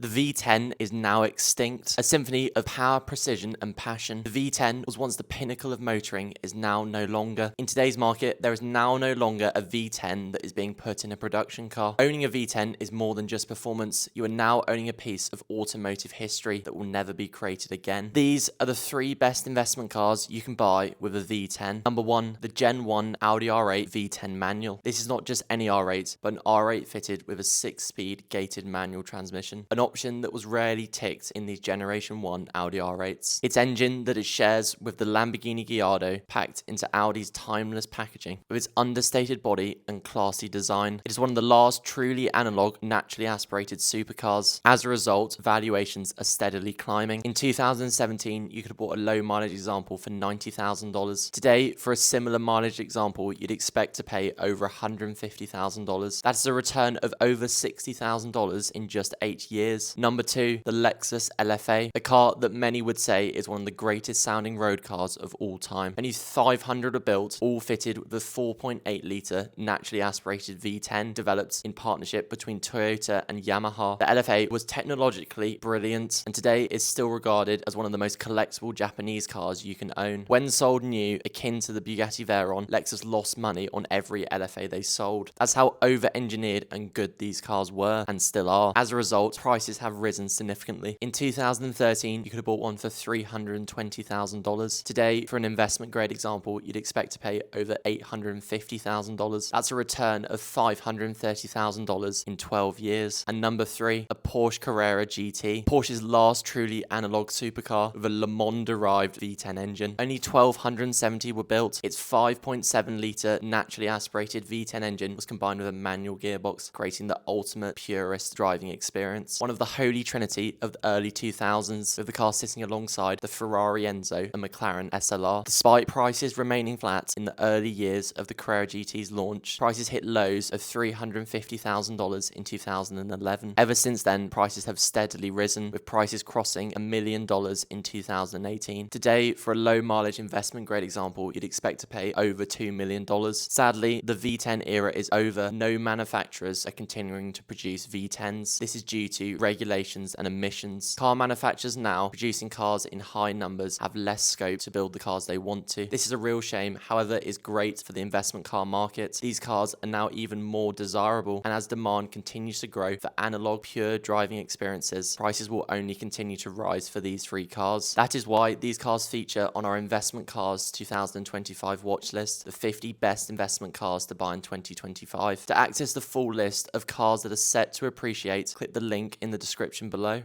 The V10 is now extinct. A symphony of power, precision, and passion. The V10 was once the pinnacle of motoring, is now no longer. In today's market, there is now no longer a V10 that is being put in a production car. Owning a V10 is more than just performance. You are now owning a piece of automotive history that will never be created again. These are the 3 best investment cars you can buy with a V10. Number 1, the Gen 1 Audi R8 V10 manual. This is not just any R8, but an R8 fitted with a 6-speed gated manual transmission. An option that was rarely ticked in these Generation 1 Audi R8s. Its engine that it shares with the Lamborghini Gallardo packed into Audi's timeless packaging. With its understated body and classy design, it is one of the last truly analog, naturally aspirated supercars. As a result, valuations are steadily climbing. In 2017, you could have bought a low mileage example for $90,000. Today, for a similar mileage example, you'd expect to pay over $150,000. That's a return of over $60,000 in just 8 years. Number 2, the Lexus LFA, a car that many would say is one of the greatest sounding road cars of all time. Only 500 are built, all fitted with a 4.8 litre naturally aspirated V10 developed in partnership between Toyota and Yamaha. The LFA was technologically brilliant and today is still regarded as one of the most collectible Japanese cars you can own. When sold new, akin to the Bugatti Veyron, Lexus lost money on every LFA they sold. That's how over-engineered and good these cars were and still are. As a result, prices have risen significantly. In 2013, you could have bought one for $320,000. Today, for an investment grade example, you'd expect to pay over $850,000. That's a return of $530,000 in 12 years. And number 3, a Porsche Carrera GT. Porsche's last truly analog supercar with a Le Mans derived V10 engine. Only 1,270 were built. Its 5.7 litre naturally aspirated V10 engine was combined with a manual gearbox, creating the ultimate purist driving experience. One of the holy trinity of the early 2000s, with the car sitting alongside the Ferrari Enzo and McLaren SLR. Despite prices remaining flat in the early years of the Carrera GT's launch, prices hit lows of $350,000 in 2011. Ever since then, prices have steadily risen, with prices crossing $1 million in 2018. Today, for a low mileage investment grade example, you'd expect to pay over $2 million. Sadly, the V10 era is over. No manufacturers are continuing to produce V10s. This is due to regulations and emissions. Car manufacturers now producing cars in high numbers have less scope to build the cars they want to. This is a real shame, however, it is great for the investment car market. These cars are now even more desirable, and as demand continues to grow for analog pure driving experiences, prices will only continue to rise for these 3 cars. That is why these cars feature on our Investment Cars 2025 watch list, the 50 best investment cars to buy in 2025. To access the full list of cars that are set to appreciate, click the link in the description below.